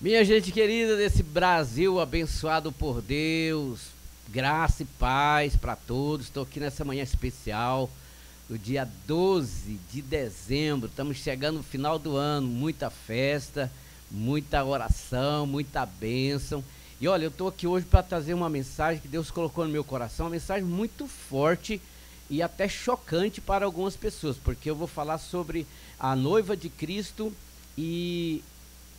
Minha gente querida desse Brasil abençoado por Deus, graça e paz para todos. Estou aqui nessa manhã especial, no dia 12 de dezembro. Estamos chegando no final do ano, muita festa, muita oração, muita bênção. E olha, eu estou aqui hoje para trazer uma mensagem que Deus colocou no meu coração, uma mensagem muito forte e até chocante para algumas pessoas, porque eu vou falar sobre a noiva de Cristo e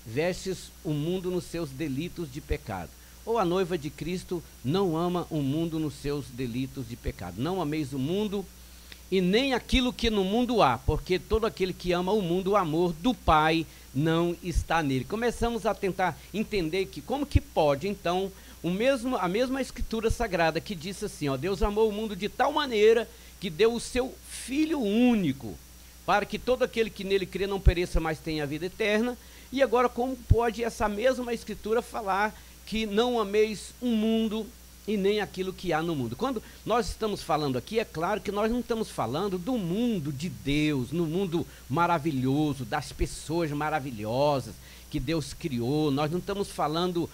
versus o mundo nos seus delitos de pecado. Ou a noiva de Cristo não ama o mundo nos seus delitos de pecado. Não ameis o mundo e nem aquilo que no mundo há, porque todo aquele que ama o mundo, o amor do Pai não está nele. Começamos a tentar entender que como que pode, então, a mesma escritura sagrada que disse assim, ó, Deus amou o mundo de tal maneira que deu o seu Filho único, para que todo aquele que nele crê não pereça, mas tenha a vida eterna. E agora, como pode essa mesma escritura falar que não ameis o mundo e nem aquilo que há no mundo? Quando nós estamos falando aqui, é claro que nós não estamos falando do mundo de Deus, no mundo maravilhoso, das pessoas maravilhosas que Deus criou. Nós não estamos falando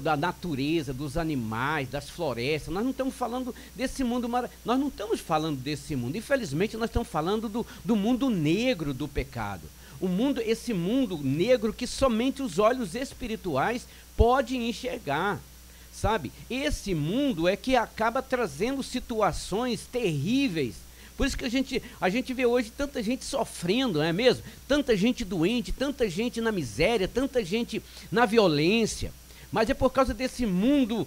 da natureza, dos animais, das florestas. Nós não estamos falando desse mundo maravilhoso. Nós não estamos falando desse mundo. Infelizmente, nós estamos falando do mundo negro do pecado. O mundo, esse mundo negro que somente os olhos espirituais podem enxergar, sabe? Esse mundo é que acaba trazendo situações terríveis. Por isso que a gente vê hoje tanta gente sofrendo, não é mesmo? Tanta gente doente, tanta gente na miséria, tanta gente na violência. Mas é por causa desse mundo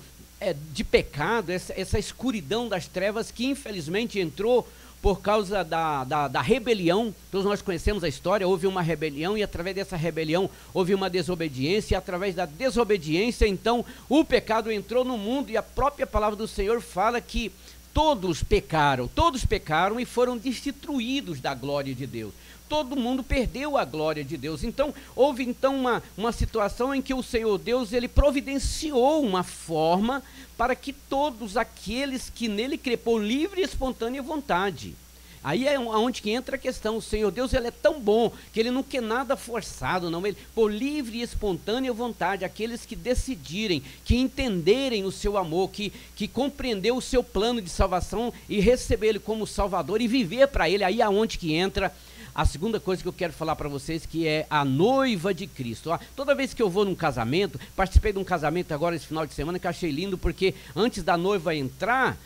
de pecado, essa escuridão das trevas que infelizmente entrou por causa da rebelião. Todos nós conhecemos a história, houve uma rebelião e através dessa rebelião houve uma desobediência, e através da desobediência então o pecado entrou no mundo, e a própria palavra do Senhor fala que todos pecaram e foram destituídos da glória de Deus. Todo mundo perdeu a glória de Deus. Então, houve então uma situação em que o Senhor Deus, ele providenciou uma forma para que todos aqueles que nele crê por livre e espontânea vontade. Aí é onde que entra a questão. O Senhor Deus, ele é tão bom que ele não quer nada forçado, não. Ele, por livre e espontânea vontade, aqueles que decidirem, que entenderem o seu amor, que compreendeu o seu plano de salvação e receber ele como Salvador e viver para ele. Aí é onde que entra a segunda coisa que eu quero falar para vocês, que é a noiva de Cristo. Ó, toda vez que eu vou num casamento, participei de um casamento agora esse final de semana que eu achei lindo, porque antes da noiva entrar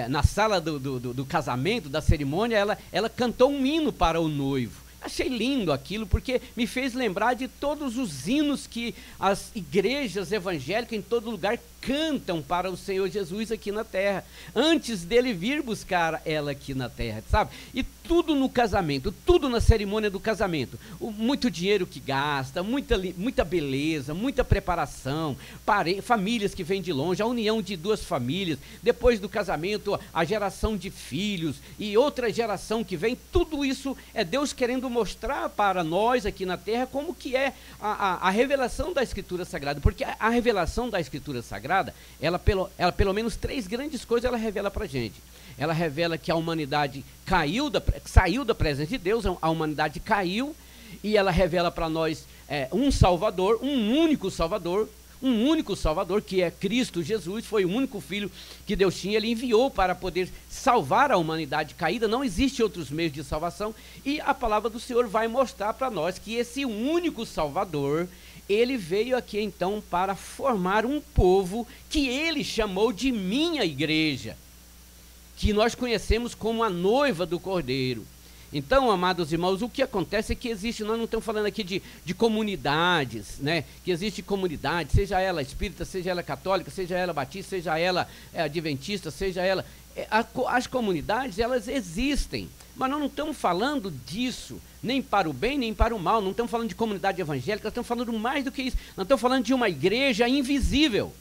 na sala do casamento, da cerimônia, ela cantou um hino para o noivo. Achei lindo aquilo, porque me fez lembrar de todos os hinos que as igrejas evangélicas em todo lugar cantam para o Senhor Jesus aqui na terra, antes dele vir buscar ela aqui na terra, sabe? E tudo no casamento, tudo na cerimônia do casamento, muito dinheiro que gasta, muita beleza, muita preparação, famílias que vêm de longe, a união de duas famílias, depois do casamento, a geração de filhos e outra geração que vem, tudo isso é Deus querendo mostrar para nós aqui na terra como que é a revelação da Escritura Sagrada, porque a revelação da Escritura Sagrada, ela pelo menos três grandes coisas ela revela para a gente. Ela revela que a humanidade saiu da presença de Deus, a humanidade caiu, e ela revela para nós um Salvador, um único Salvador, que é Cristo Jesus. Foi o único Filho que Deus tinha, ele enviou para poder salvar a humanidade caída, não existe outros meios de salvação, e a palavra do Senhor vai mostrar para nós que esse único Salvador, ele veio aqui então para formar um povo que ele chamou de minha igreja, que nós conhecemos como a noiva do Cordeiro. Então, amados irmãos, o que acontece é que existe, nós não estamos falando aqui de comunidades, né? Que existe comunidade, seja ela espírita, seja ela católica, seja ela batista, seja ela adventista, seja ela... as comunidades, elas existem, mas nós não estamos falando disso, nem para o bem, nem para o mal. Não estamos falando de comunidade evangélica, nós estamos falando mais do que isso. Nós estamos falando de uma igreja invisível.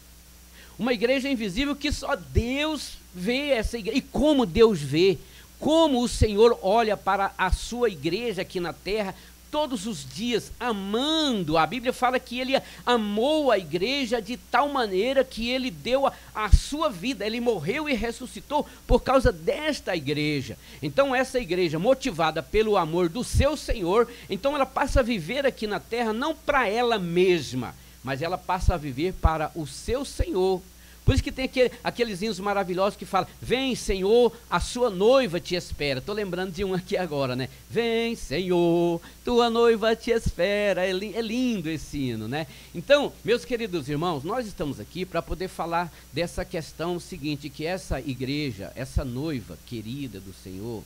Uma igreja invisível que só Deus vê essa igreja. E como Deus vê, como o Senhor olha para a sua igreja aqui na terra, todos os dias, amando. A Bíblia fala que ele amou a igreja de tal maneira que ele deu a sua vida, ele morreu e ressuscitou por causa desta igreja. Então essa igreja, motivada pelo amor do seu Senhor, então ela passa a viver aqui na terra não para ela mesma, mas ela passa a viver para o seu Senhor. Por isso que tem aqueles hinos maravilhosos que falam: vem, Senhor, a sua noiva te espera. Estou lembrando de um aqui agora, né? Vem, Senhor, tua noiva te espera. É lindo esse hino, né? Então, meus queridos irmãos, nós estamos aqui para poder falar dessa questão seguinte, que essa igreja, essa noiva querida do Senhor,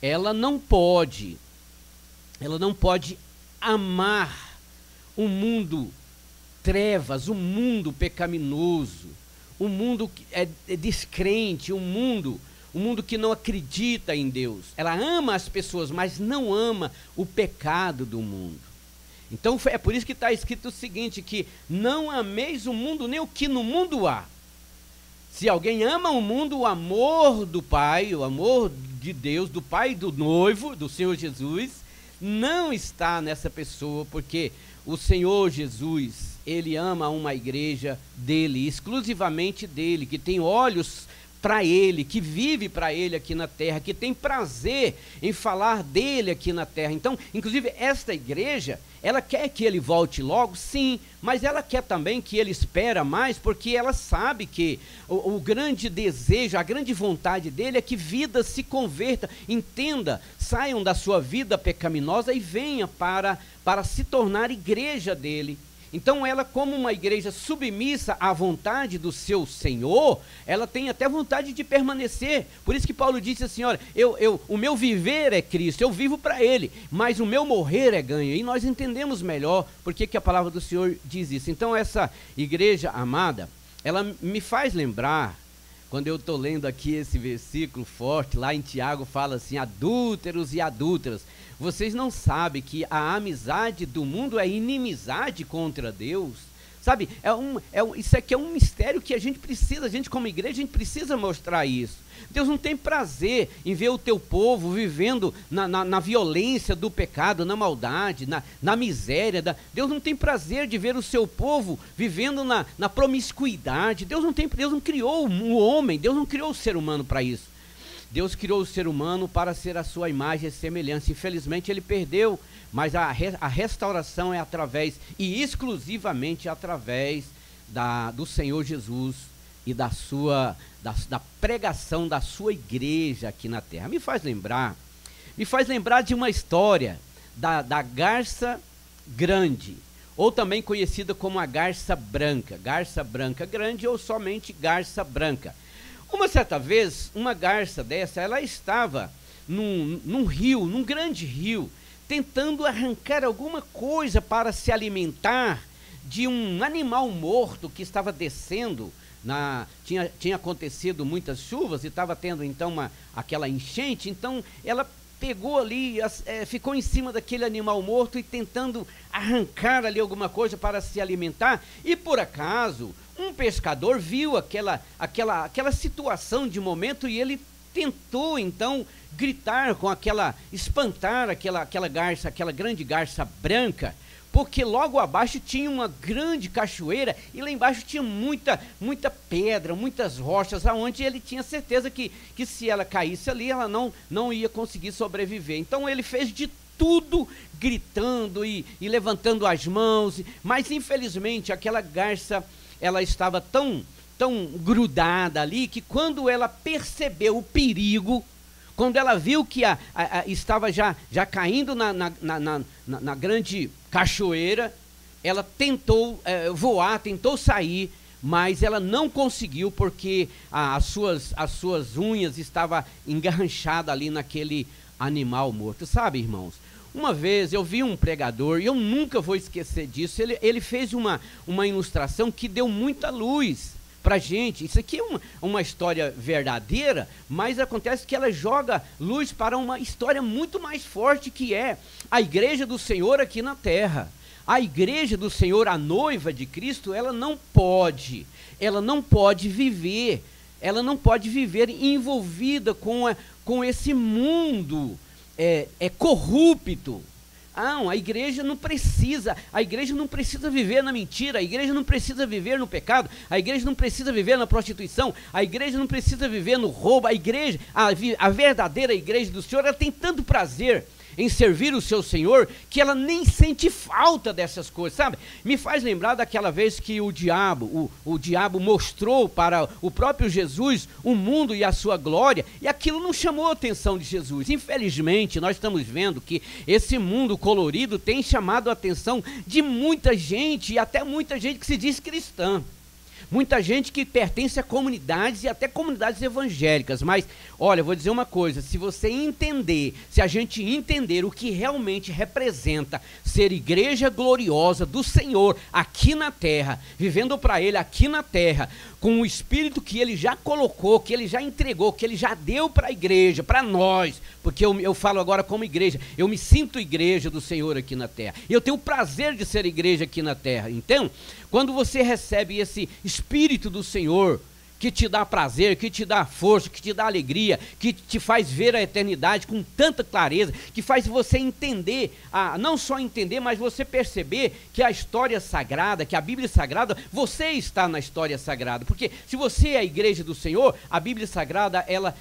ela não pode amar um mundo trevas, um mundo pecaminoso, um mundo descrente, um mundo que não acredita em Deus. Ela ama as pessoas, mas não ama o pecado do mundo. Então é por isso que está escrito o seguinte, que não ameis o mundo nem o que no mundo há. Se alguém ama o mundo, o amor do Pai, o amor de Deus, do Pai do noivo, do Senhor Jesus, não está nessa pessoa, porque o Senhor Jesus, Ele ama uma igreja dele, exclusivamente dele, que tem olhos para ele, que vive para ele aqui na terra, que tem prazer em falar dele aqui na terra. Então, inclusive, esta igreja, ela quer que ele volte logo, sim, mas ela quer também que ele espera mais, porque ela sabe que o grande desejo, a grande vontade dele é que vida se converta, entenda, saiam da sua vida pecaminosa e venha para se tornar igreja dele. Então ela, como uma igreja submissa à vontade do seu Senhor, ela tem até vontade de permanecer. Por isso que Paulo disse assim, olha, o meu viver é Cristo, eu vivo para Ele, mas o meu morrer é ganho. E nós entendemos melhor porque que a palavra do Senhor diz isso. Então essa igreja amada, ela me faz lembrar, quando eu estou lendo aqui esse versículo forte, lá em Tiago fala assim, adúlteros e adúlteras, vocês não sabem que a amizade do mundo é inimizade contra Deus? Sabe, isso aqui é um mistério que a gente como igreja, a gente precisa mostrar isso. Deus não tem prazer em ver o teu povo vivendo na violência do pecado, na maldade, na miséria. Deus não tem prazer de ver o seu povo vivendo na promiscuidade. Deus não criou o homem, Deus não criou o ser humano para isso. Deus criou o ser humano para ser a sua imagem e semelhança. Infelizmente ele perdeu, mas a restauração é através, e exclusivamente através do Senhor Jesus e da pregação da sua igreja aqui na terra. Me faz lembrar de uma história da garça grande, ou também conhecida como a garça branca grande ou somente garça branca. Uma certa vez, uma garça dessa, ela estava num rio, num grande rio, tentando arrancar alguma coisa para se alimentar de um animal morto que estava descendo. Tinha acontecido muitas chuvas e estava tendo então aquela enchente, então ela pegou ali, ficou em cima daquele animal morto e tentando arrancar ali alguma coisa para se alimentar, e por acaso um pescador viu aquela situação de momento e ele tentou então gritar espantar aquela garça, aquela grande garça branca, porque logo abaixo tinha uma grande cachoeira e lá embaixo tinha muita pedra, muitas rochas, aonde ele tinha certeza que se ela caísse ali, ela não ia conseguir sobreviver. Então ele fez de tudo, gritando e levantando as mãos, mas infelizmente aquela garça, ela estava tão grudada ali, que quando ela percebeu o perigo, quando ela viu que estava já caindo na grande cachoeira, ela tentou voar, tentou sair, mas ela não conseguiu, porque as suas unhas estavam enganchadas ali naquele animal morto. Sabe, irmãos, uma vez eu vi um pregador, e eu nunca vou esquecer disso, ele fez uma ilustração que deu muita luz para gente. Isso aqui é uma história verdadeira, mas acontece que ela joga luz para uma história muito mais forte, que é a igreja do Senhor aqui na terra. A igreja do Senhor, a noiva de Cristo, ela não pode viver envolvida com esse mundo corrupto. A igreja não precisa viver na mentira, a igreja não precisa viver no pecado, a igreja não precisa viver na prostituição, a igreja não precisa viver no roubo. A verdadeira igreja do Senhor, ela tem tanto prazer em servir o seu Senhor, que ela nem sente falta dessas coisas, sabe? Me faz lembrar daquela vez que o diabo mostrou para o próprio Jesus o mundo e a sua glória, e aquilo não chamou a atenção de Jesus. Infelizmente, nós estamos vendo que esse mundo colorido tem chamado a atenção de muita gente, e até muita gente que se diz cristã. Muita gente que pertence a comunidades e até comunidades evangélicas, mas, olha, vou dizer uma coisa, se você entender, se a gente entender o que realmente representa ser igreja gloriosa do Senhor aqui na terra, vivendo para Ele aqui na terra, com o Espírito que Ele já colocou, que Ele já entregou, que Ele já deu para a igreja, para nós, porque eu falo agora como igreja, eu me sinto igreja do Senhor aqui na terra, e eu tenho o prazer de ser igreja aqui na terra. Então, quando você recebe esse Espírito do Senhor, que te dá prazer, que te dá força, que te dá alegria, que te faz ver a eternidade com tanta clareza, que faz você entender, não só entender, mas você perceber que a história sagrada, que a Bíblia Sagrada, você está na história sagrada, porque se você é a igreja do Senhor, a Bíblia Sagrada, ela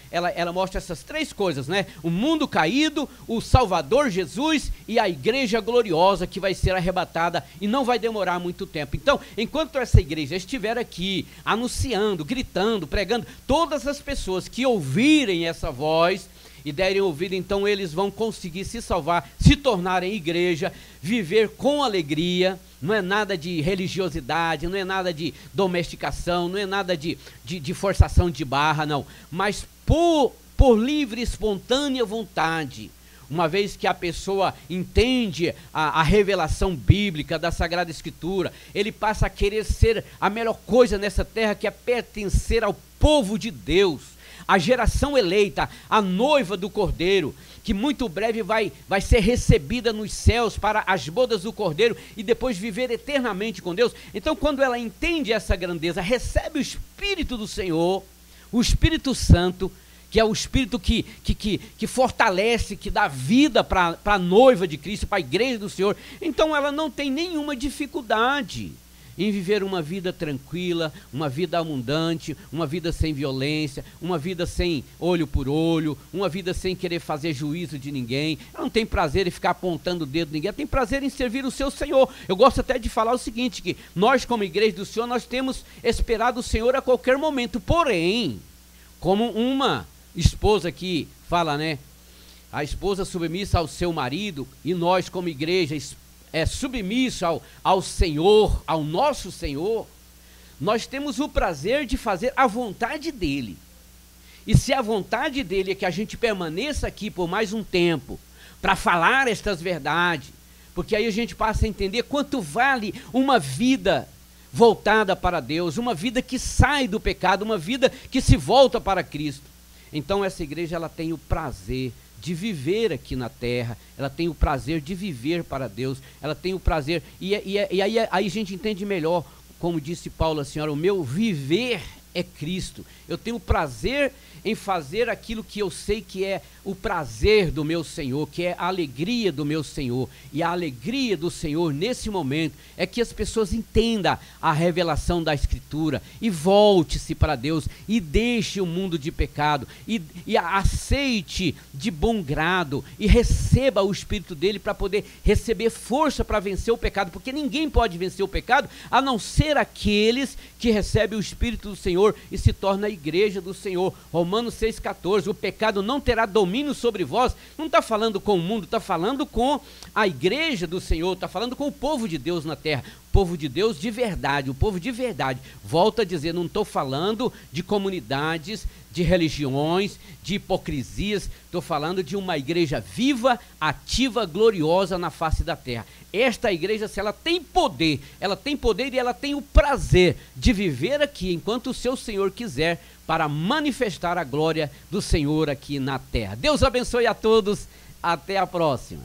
mostra essas três coisas, né? O mundo caído, o Salvador Jesus e a igreja gloriosa que vai ser arrebatada e não vai demorar muito tempo. Então, enquanto essa igreja estiver aqui, anunciando, gritando, pregando, todas as pessoas que ouvirem essa voz e derem ouvido, então eles vão conseguir se salvar, se tornarem igreja, viver com alegria. Não é nada de religiosidade, não é nada de domesticação, não é nada de forçação de barra, não, mas por livre e espontânea vontade. Uma vez que a pessoa entende a revelação bíblica da Sagrada Escritura, ele passa a querer ser a melhor coisa nessa terra, que é pertencer ao povo de Deus, a geração eleita, a noiva do Cordeiro, que muito breve vai ser recebida nos céus para as bodas do Cordeiro e depois viver eternamente com Deus. Então, quando ela entende essa grandeza, recebe o Espírito do Senhor, o Espírito Santo, que é o Espírito que fortalece, que dá vida para a noiva de Cristo, para a igreja do Senhor, então ela não tem nenhuma dificuldade em viver uma vida tranquila, uma vida abundante, uma vida sem violência, uma vida sem olho por olho, uma vida sem querer fazer juízo de ninguém. Ela não tem prazer em ficar apontando o dedo de ninguém, ela tem prazer em servir o seu Senhor. Eu gosto até de falar o seguinte, que nós como igreja do Senhor, nós temos esperado o Senhor a qualquer momento, porém, como uma esposa que fala, né? A esposa submissa ao seu marido, e nós como igreja submissa ao Senhor, ao nosso Senhor, nós temos o prazer de fazer a vontade dEle. E se a vontade dEle é que a gente permaneça aqui por mais um tempo, para falar estas verdades, porque aí a gente passa a entender quanto vale uma vida voltada para Deus, uma vida que sai do pecado, uma vida que se volta para Cristo. Então essa igreja, ela tem o prazer de viver aqui na terra, ela tem o prazer de viver para Deus, ela tem o prazer, e aí a gente entende melhor, como disse Paulo, a senhora, o meu viver é Cristo. Eu tenho prazer em fazer aquilo que eu sei que é o prazer do meu Senhor, que é a alegria do meu Senhor. E a alegria do Senhor nesse momento é que as pessoas entendam a revelação da Escritura e volte-se para Deus e deixe o mundo de pecado e aceite de bom grado e receba o Espírito dele para poder receber força para vencer o pecado, porque ninguém pode vencer o pecado a não ser aqueles que recebem o Espírito do Senhor e se torna a igreja do Senhor. Romanos 6,14, o pecado não terá domínio sobre vós. Não está falando com o mundo, está falando com a igreja do Senhor, está falando com o povo de Deus na terra, o povo de Deus de verdade, o povo de verdade. Volto a dizer, não estou falando de comunidades, de religiões, de hipocrisias, estou falando de uma igreja viva, ativa, gloriosa na face da terra. Esta igreja, se ela tem poder e ela tem o prazer de viver aqui enquanto o seu Senhor quiser, para manifestar a glória do Senhor aqui na terra. Deus abençoe a todos, até a próxima.